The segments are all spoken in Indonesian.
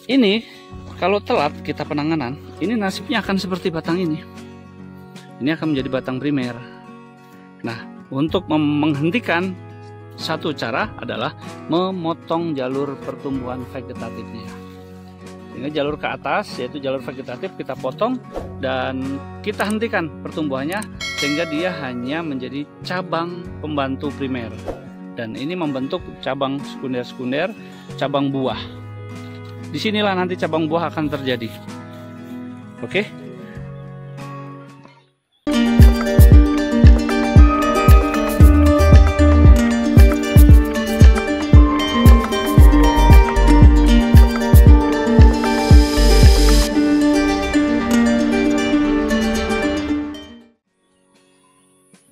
Ini kalau telat kita penanganan, ini nasibnya akan seperti batang ini. Ini akan menjadi batang primer. Nah, untuk menghentikan, satu cara adalah memotong jalur pertumbuhan vegetatifnya. Sehingga jalur ke atas, yaitu jalur vegetatif, kita potong dan kita hentikan pertumbuhannya sehingga dia hanya menjadi cabang pembantu primer. Dan ini membentuk cabang sekunder-sekunder, cabang buah. Disinilah nanti cabang buah akan terjadi. Oke?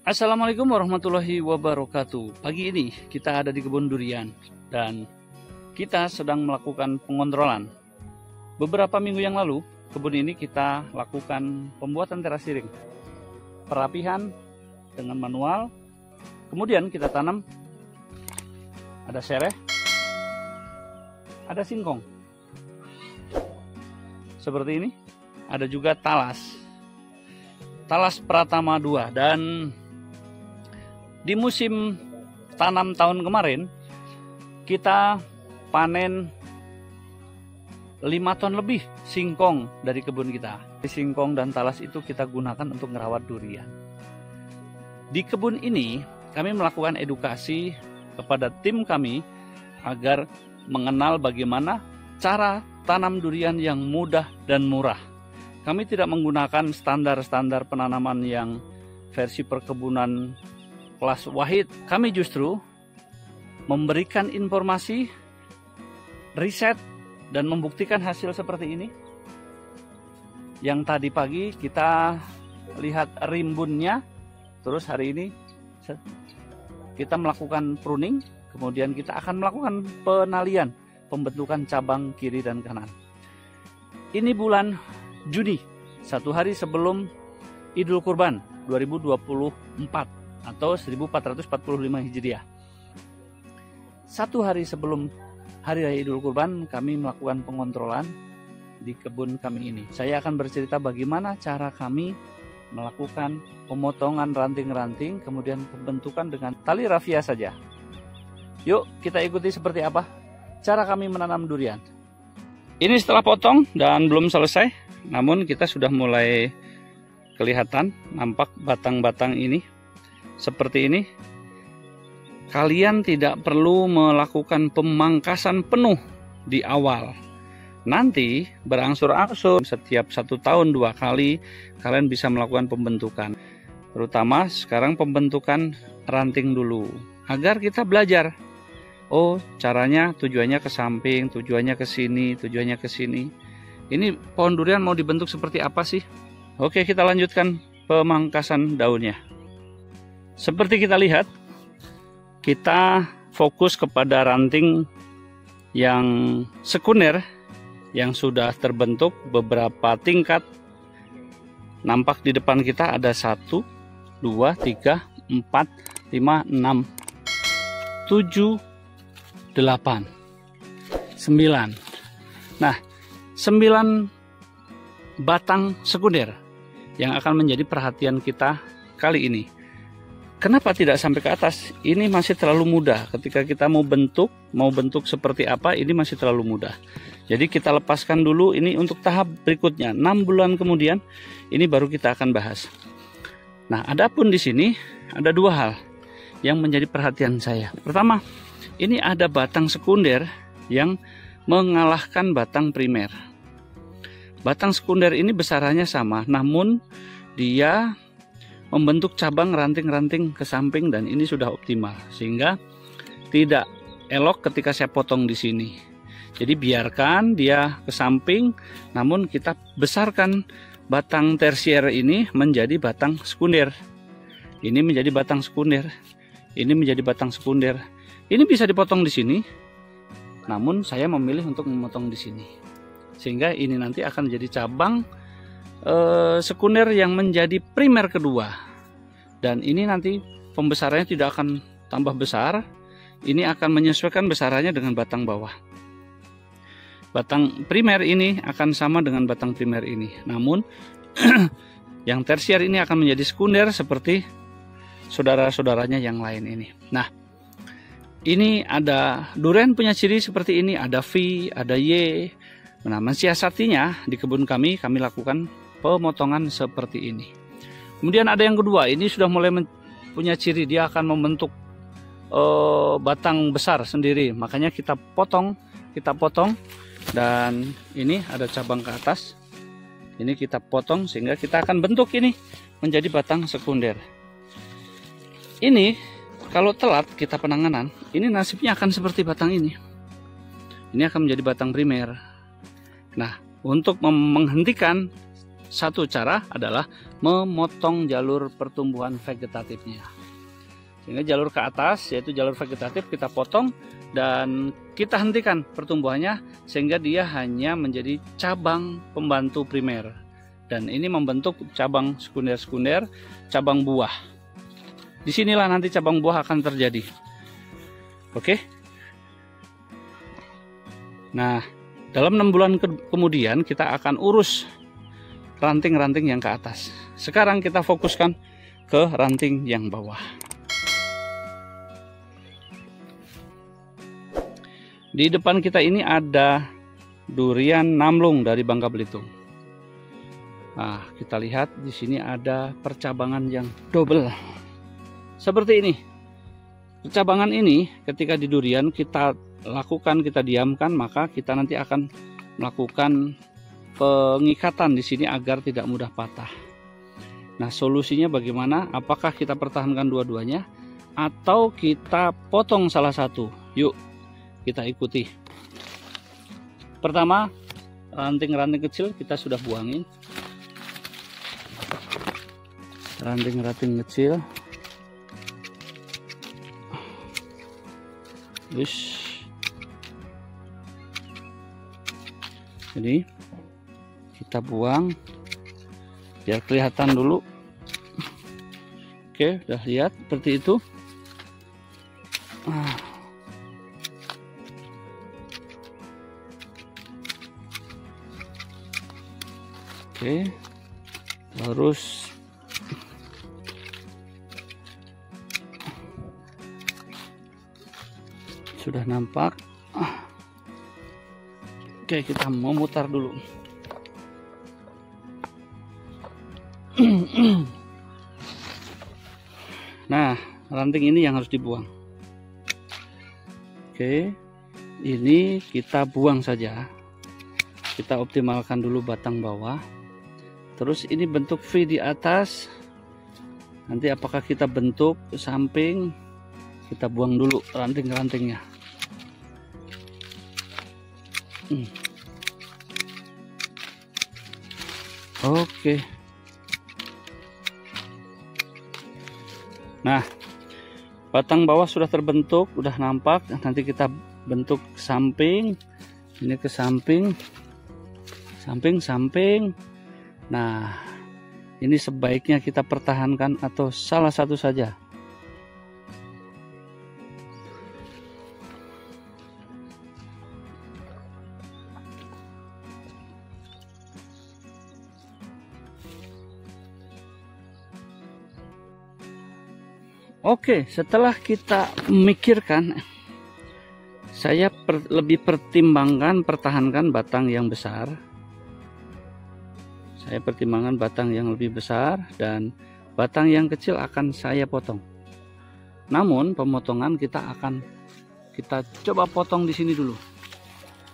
Assalamualaikum warahmatullahi wabarakatuh. Pagi ini kita ada di kebun durian dan kita sedang melakukan pengontrolan. Beberapa minggu yang lalu, kebun ini kita lakukan pembuatan teras tiring, perapihan dengan manual, kemudian kita tanam ada sereh, ada singkong, seperti ini, ada juga talas Pratama 2, dan di musim tanam tahun kemarin kita panen 5 ton lebih singkong dari kebun kita. Singkong dan talas itu kita gunakan untuk merawat durian. Di kebun ini kami melakukan edukasi kepada tim kami agar mengenal bagaimana cara tanam durian yang mudah dan murah. Kami tidak menggunakan standar-standar penanaman yang versi perkebunan kelas wahid. Kami justru memberikan informasi, riset, dan membuktikan hasil seperti ini. Yang tadi pagi kita lihat rimbunnya, terus hari ini kita melakukan pruning, kemudian kita akan melakukan penalian, pembentukan cabang kiri dan kanan. Ini bulan Juni, 1 hari sebelum Idul Kurban 2024. Atau 1445 Hijriah. 1 hari sebelum Hari Raya Idul Kurban kami melakukan pengontrolan di kebun kami ini. Saya akan bercerita bagaimana cara kami melakukan pemotongan ranting-ranting, kemudian pembentukan dengan tali rafia saja. Yuk kita ikuti seperti apa cara kami menanam durian. Ini setelah potong dan belum selesai, namun kita sudah mulai kelihatan nampak batang-batang ini. Seperti ini, kalian tidak perlu melakukan pemangkasan penuh di awal. Nanti berangsur-angsur setiap 1 tahun 2 kali kalian bisa melakukan pembentukan. Terutama sekarang pembentukan ranting dulu, agar kita belajar. Oh, caranya tujuannya ke samping, tujuannya ke sini, tujuannya ke sini. Ini pohon durian mau dibentuk seperti apa sih? Oke, kita lanjutkan pemangkasan daunnya. Seperti kita lihat, kita fokus kepada ranting yang sekunder yang sudah terbentuk beberapa tingkat. Nampak di depan kita ada 1, 2, 3, 4, 5, 6, 7, 8, 9. Nah, 9 batang sekunder yang akan menjadi perhatian kita kali ini. Kenapa tidak sampai ke atas? Ini masih terlalu mudah. Ketika kita mau bentuk seperti apa, ini masih terlalu mudah. Jadi kita lepaskan dulu ini untuk tahap berikutnya. 6 bulan kemudian, ini baru kita akan bahas. Nah, adapun di sini ada 2 hal yang menjadi perhatian saya. Pertama, ini ada batang sekunder yang mengalahkan batang primer. Batang sekunder ini besarannya sama, namun dia membentuk cabang ranting-ranting ke samping dan ini sudah optimal, sehingga tidak elok ketika saya potong di sini. Jadi biarkan dia ke samping, namun kita besarkan batang tersier ini menjadi batang sekunder. Ini menjadi batang sekunder. Ini menjadi batang sekunder. Ini bisa dipotong di sini, namun saya memilih untuk memotong di sini, sehingga ini nanti akan menjadi cabang sekunder yang menjadi primer kedua. Dan ini nanti pembesarannya tidak akan tambah besar, ini akan menyesuaikan besarannya dengan batang bawah. batang primer ini akan sama dengan batang primer ini. Namun yang tersier ini akan menjadi sekunder seperti saudara-saudaranya yang lain ini. Nah, ini ada durian punya ciri seperti ini, ada V, ada Y. Nah, mensiasatinya di kebun kami lakukan pemotongan seperti ini. Kemudian ada yang kedua, ini sudah mulai punya ciri, dia akan membentuk batang besar sendiri. Makanya kita potong, dan ini ada cabang ke atas. Ini kita potong sehingga kita akan bentuk ini menjadi batang sekunder. Ini kalau telat kita penanganan, ini nasibnya akan seperti batang ini. Ini akan menjadi batang primer. Nah, untuk menghentikan, satu cara adalah memotong jalur pertumbuhan vegetatifnya. Sehingga jalur ke atas, yaitu jalur vegetatif, kita potong dan kita hentikan pertumbuhannya sehingga dia hanya menjadi cabang pembantu primer. Dan ini membentuk cabang sekunder-sekunder, cabang buah. Disinilah nanti cabang buah akan terjadi. Oke. Nah, dalam 6 bulan kemudian kita akan urus ranting-ranting yang ke atas. Sekarang kita fokuskan ke ranting yang bawah. Di depan kita ini ada durian namlung dari Bangka Belitung. Nah, kita lihat di sini ada percabangan yang double. Seperti ini. Percabangan ini ketika di durian kita lakukan, kita diamkan, maka kita nanti akan melakukan pengikatan di sini agar tidak mudah patah. Nah, solusinya bagaimana? Apakah kita pertahankan dua-duanya atau kita potong salah satu? Yuk, kita ikuti. Pertama, ranting-ranting kecil kita sudah buangin. Ranting-ranting kecil. Wish. Jadi kita buang biar kelihatan dulu. Oke, udah lihat seperti itu. Oke, terus sudah nampak. Oke, kita memutar dulu. Nah, ranting ini yang harus dibuang. Oke, ini kita buang saja. Kita optimalkan dulu batang bawah. Terus ini bentuk V di atas. Nanti apakah kita bentuk ke samping? Kita buang dulu ranting-rantingnya. Oke. Nah, batang bawah sudah terbentuk, sudah nampak. Nanti kita bentuk ke samping. Ini ke samping. Samping. Nah, ini sebaiknya kita pertahankan atau salah satu saja. Oke, setelah kita memikirkan, saya lebih pertimbangkan pertahankan batang yang besar. Saya pertimbangkan batang yang lebih besar dan batang yang kecil akan saya potong. Namun pemotongan kita coba potong di sini dulu.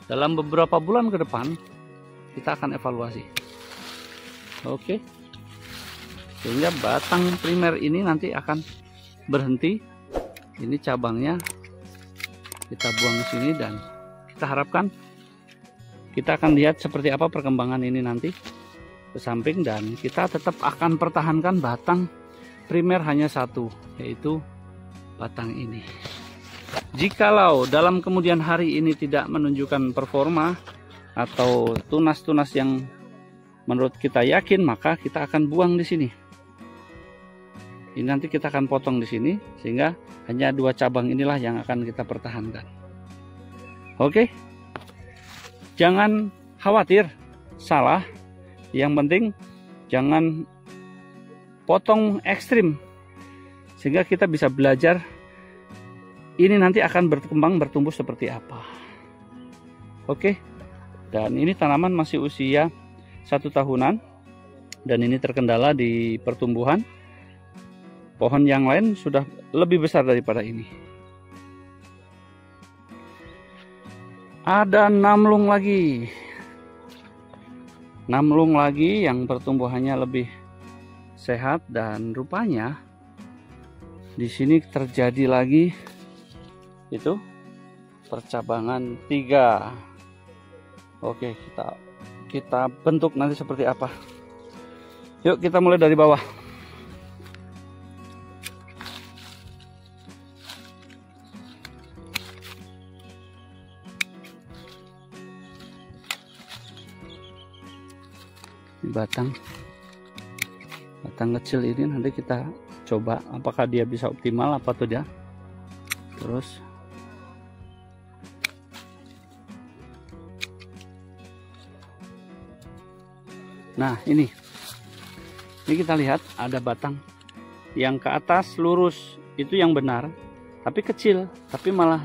Dalam beberapa bulan ke depan kita akan evaluasi. Oke. Sehingga batang primer ini nanti akan berhenti. Ini cabangnya kita buang di sini dan kita harapkan kita akan lihat seperti apa perkembangan ini nanti ke samping, dan kita tetap akan pertahankan batang primer hanya satu, yaitu batang ini. Jikalau dalam kemudian hari ini tidak menunjukkan performa atau tunas-tunas yang menurut kita yakin, maka kita akan buang di sini. Ini nanti kita akan potong di sini sehingga hanya 2 cabang inilah yang akan kita pertahankan. Oke. Jangan khawatir salah, yang penting jangan potong ekstrim, sehingga kita bisa belajar ini nanti akan berkembang, bertumbuh seperti apa. Oke, dan ini tanaman masih usia 1 tahunan, dan ini terkendala di pertumbuhan. Pohon yang lain sudah lebih besar daripada ini. Ada namlung lagi. Namlung lagi yang pertumbuhannya lebih sehat, dan rupanya di sini terjadi lagi itu percabangan 3. Oke, kita bentuk nanti seperti apa. Yuk kita mulai dari bawah. Batang kecil ini nanti kita coba apakah dia bisa optimal apa tidak. Terus nah ini kita lihat ada batang yang ke atas lurus, itu yang benar, tapi kecil, tapi malah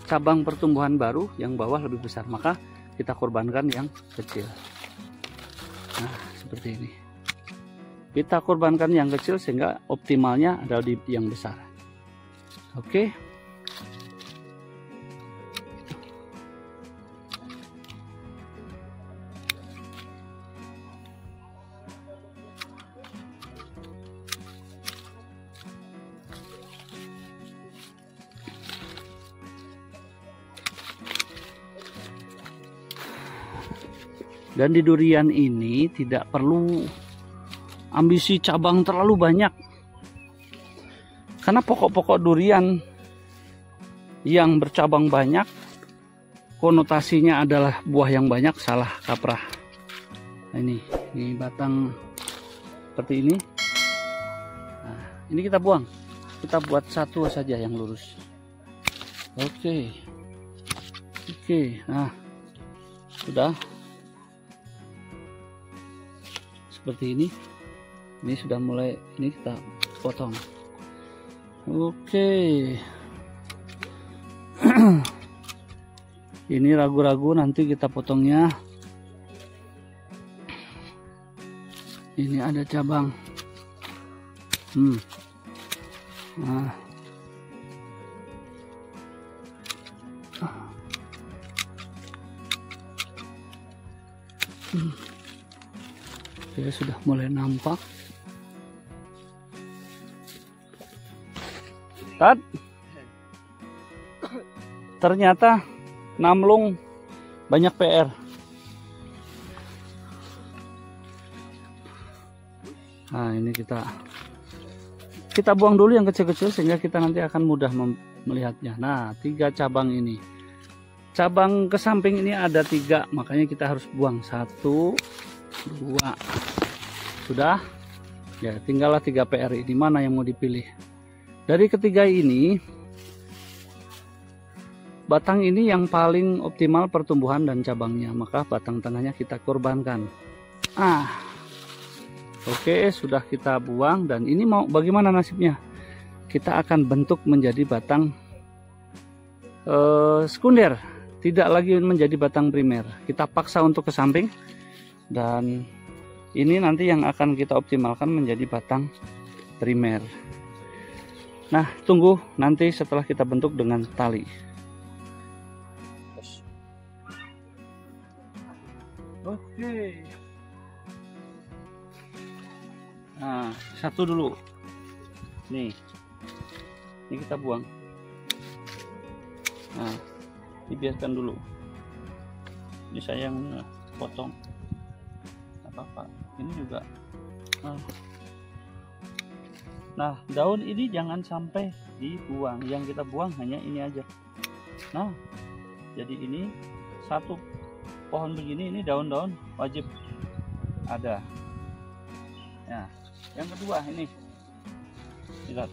cabang pertumbuhan baru yang bawah lebih besar, maka kita korbankan yang kecil. Nah, seperti ini. Kita korbankan yang kecil sehingga optimalnya adalah di yang besar. Oke. Dan di durian ini tidak perlu ambisi cabang terlalu banyak, karena pokok-pokok durian yang bercabang banyak konotasinya adalah buah yang banyak, salah kaprah. Nah, ini batang seperti ini. Nah, ini kita buang, kita buat satu saja yang lurus. Oke, nah sudah seperti ini sudah mulai, ini kita potong. Oke. Ini ragu-ragu nanti kita potongnya. Ini ada cabang. Nah. Oke, sudah mulai nampak. Ternyata namlung banyak PR. Nah, ini kita buang dulu yang kecil-kecil sehingga kita nanti akan mudah melihatnya. Nah, 3 cabang ini. Cabang ke samping ini ada 3, makanya kita harus buang 1, 2. Sudah ya, tinggallah 3 PR ini, mana yang mau dipilih. Dari ketiga ini, batang ini yang paling optimal pertumbuhan dan cabangnya, maka batang tengahnya kita korbankan. Oke, sudah kita buang, dan ini mau bagaimana nasibnya? Kita akan bentuk menjadi batang sekunder, tidak lagi menjadi batang primer. Kita paksa untuk ke samping, dan ini nanti yang akan kita optimalkan menjadi batang primer. Nah, tunggu nanti setelah kita bentuk dengan tali. Oke. Nah, satu dulu. Nih. Ini kita buang. Nah, dibiarkan dulu. Ini saya yang potong. Apa-apa. Ini juga. Nah, daun ini jangan sampai dibuang. Yang kita buang hanya ini aja. Nah, jadi ini satu pohon begini, ini daun-daun wajib ada. Nah, yang kedua ini, lihat.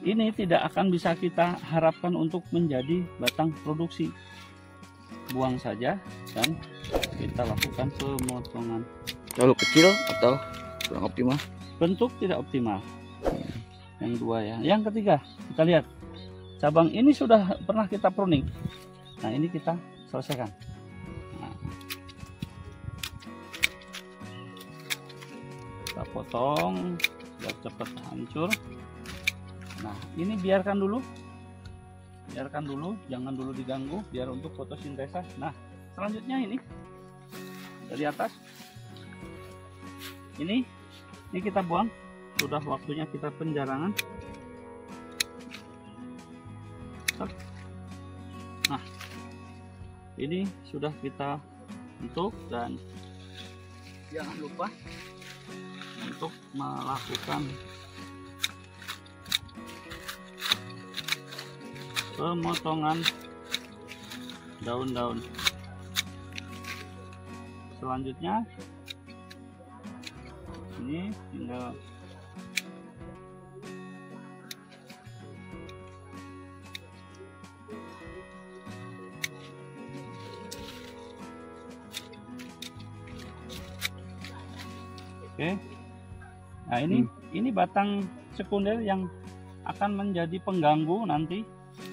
Ini tidak akan bisa kita harapkan untuk menjadi batang produksi. buang saja dan kita lakukan pemotongan. Terlalu kecil atau kurang optimal? Bentuk tidak optimal. Yang dua ya. Yang ketiga, kita lihat cabang ini sudah pernah kita pruning. Nah, ini kita selesaikan. Nah, kita potong biar cepat hancur. Nah, ini biarkan dulu, jangan dulu diganggu, biar untuk fotosintesa. Nah, selanjutnya ini dari atas, ini kita buang. Sudah waktunya kita penjarangan. Nah, ini sudah kita bentuk, dan jangan lupa untuk melakukan pemotongan daun-daun. Selanjutnya ini tinggal oke. Nah, ini batang sekunder yang akan menjadi pengganggu nanti.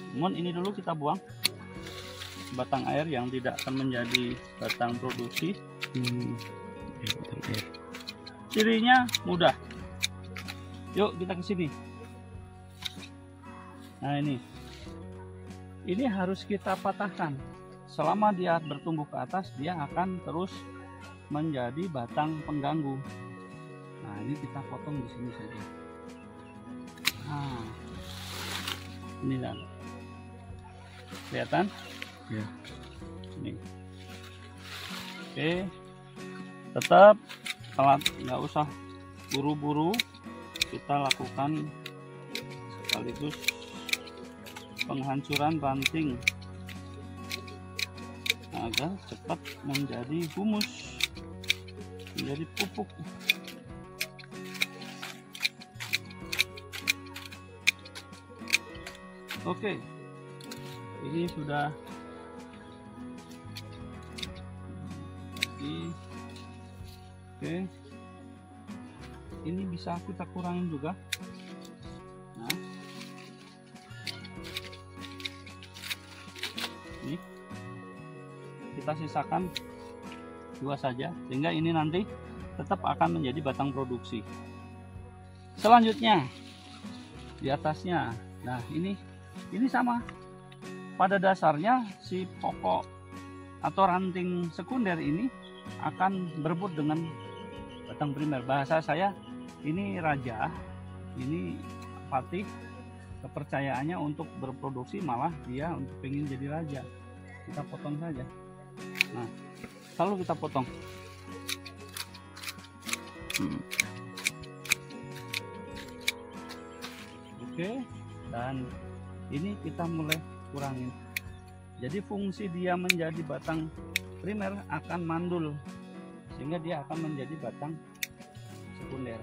Namun ini dulu kita buang, batang air yang tidak akan menjadi batang produksi. Cirinya mudah. Yuk kita ke sini. Nah, ini harus kita patahkan. Selama dia bertumbuh ke atas, dia akan terus menjadi batang pengganggu. Nah, ini kita potong di sini saja. Nah, ini kan kelihatan ya. Ini oke, tetap telat, nggak usah buru-buru, kita lakukan sekaligus penghancuran ranting agar cepat menjadi humus, menjadi pupuk. Oke, ini sudah oke, ini bisa kita kurangin juga. Nah, ini kita sisakan 2 saja, sehingga ini nanti tetap akan menjadi batang produksi. Selanjutnya di atasnya, nah ini sama. Pada dasarnya si pokok atau ranting sekunder ini akan berebut dengan batang primer. Bahasa saya ini raja, ini patih, kepercayaannya untuk berproduksi, malah dia untuk pengen jadi raja. Kita potong saja. Nah, selalu kita potong. Oke, dan ini kita mulai kurangin. Jadi fungsi dia menjadi batang primer akan mandul, sehingga dia akan menjadi batang sekunder.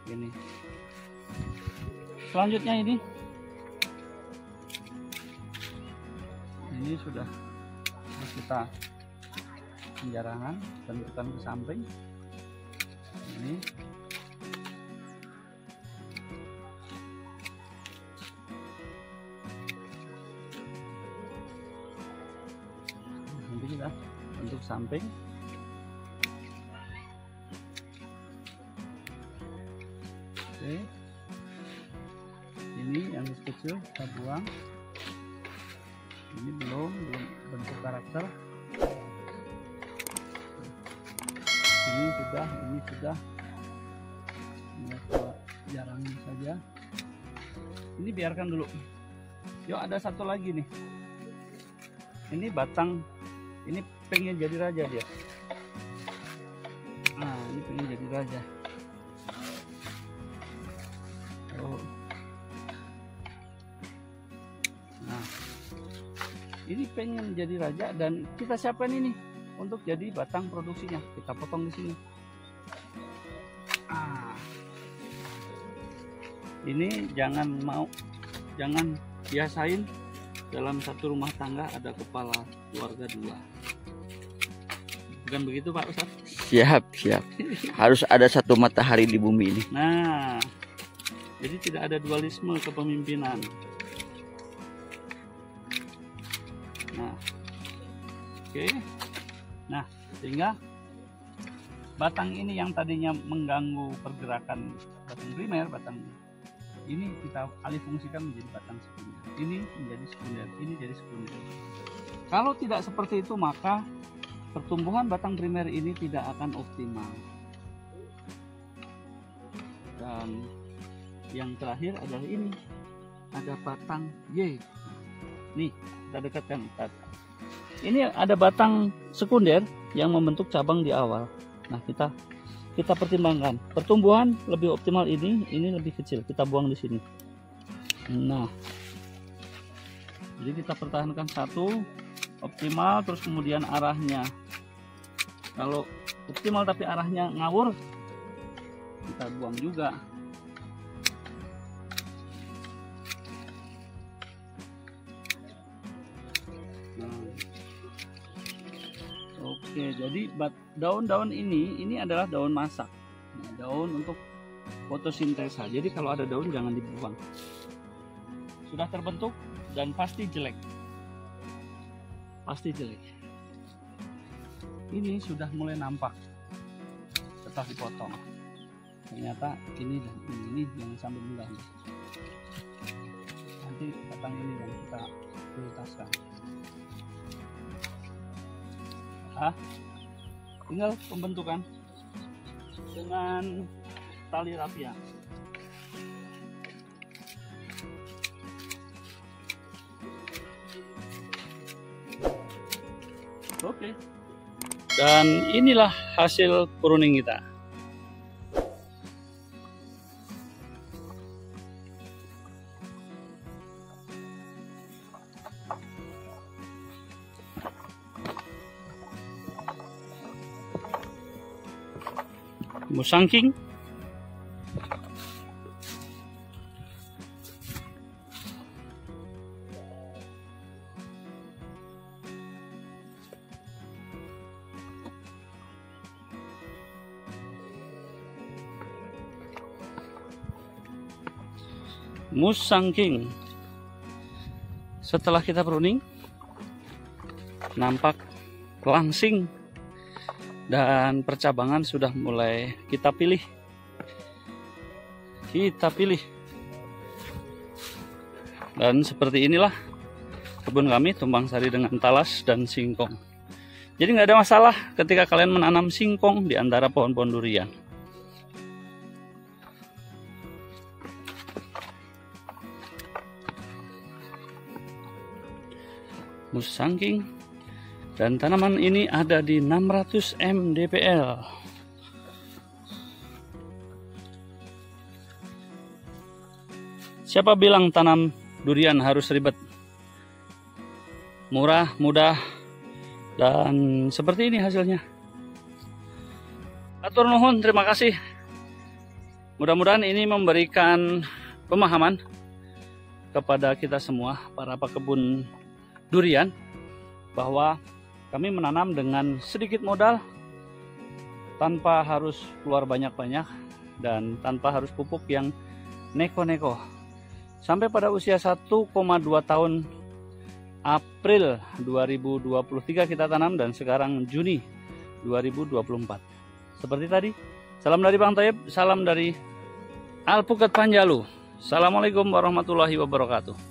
Ini selanjutnya ini sudah kita penjarangan, tentukan ke samping. Ini nanti kita bentuk samping. Oke, ini yang kecil kita buang. Ini belum bentuk karakter. Ini sudah jarangin saja. Ini biarkan dulu. Yuk, ada satu lagi nih. Ini batang, ini pengen jadi raja dia. Nah, ini pengen jadi raja. Oh. Nah, ini pengen jadi raja, dan kita siapkan ini untuk jadi batang produksinya. Kita potong di sini. Ini jangan biasain dalam satu rumah tangga ada kepala keluarga 2. Bukan begitu Pak Ustadz? Siap, siap. Harus ada satu matahari di bumi ini. Nah, jadi tidak ada dualisme kepemimpinan. Nah, oke. Nah, sehingga batang ini yang tadinya mengganggu pergerakan batang primer, batang ini kita alih fungsikan menjadi batang sekunder. Ini menjadi sekunder, ini jadi sekunder. Kalau tidak seperti itu, maka pertumbuhan batang primer ini tidak akan optimal. Dan yang terakhir adalah ini, ada batang Y. Nih, kita dekatkan. Ini ada batang sekunder yang membentuk cabang di awal. Nah, kita pertimbangkan pertumbuhan lebih optimal ini lebih kecil, kita buang di sini. Nah, jadi kita pertahankan satu optimal, terus kemudian arahnya, kalau optimal tapi arahnya ngawur, kita buang juga. Nah, oke, jadi daun-daun ini adalah daun masak. Nah, daun untuk fotosintesa. Jadi kalau ada daun jangan dibuang. Sudah terbentuk dan pasti jelek. Pasti jelek. Ini sudah mulai nampak setelah dipotong. Ternyata ini dan ini jangan sampai mudah. Nanti batang ini yang kita prioritaskan. Tinggal pembentukan dengan tali rapia. Oke. Dan inilah hasil pruning kita. Musangking, musangking. Setelah kita pruning, nampak langsing dan percabangan sudah mulai kita pilih. Dan seperti inilah kebun kami tumpang sari dengan talas dan singkong. Jadi nggak ada masalah ketika kalian menanam singkong di antara pohon-pohon durian. Musangking, dan tanaman ini ada di 600 mdpl. Siapa bilang tanam durian harus ribet? Murah, mudah, dan seperti ini hasilnya. Atur nuhun, terima kasih. Mudah-mudahan ini memberikan pemahaman kepada kita semua, para pekebun durian, bahwa kami menanam dengan sedikit modal, tanpa harus keluar banyak-banyak, dan tanpa harus pupuk yang neko-neko. Sampai pada usia 1,2 tahun, April 2023 kita tanam, dan sekarang Juni 2024. Seperti tadi, salam dari Bang Taib, salam dari Alpukat Panjalu. Assalamualaikum warahmatullahi wabarakatuh.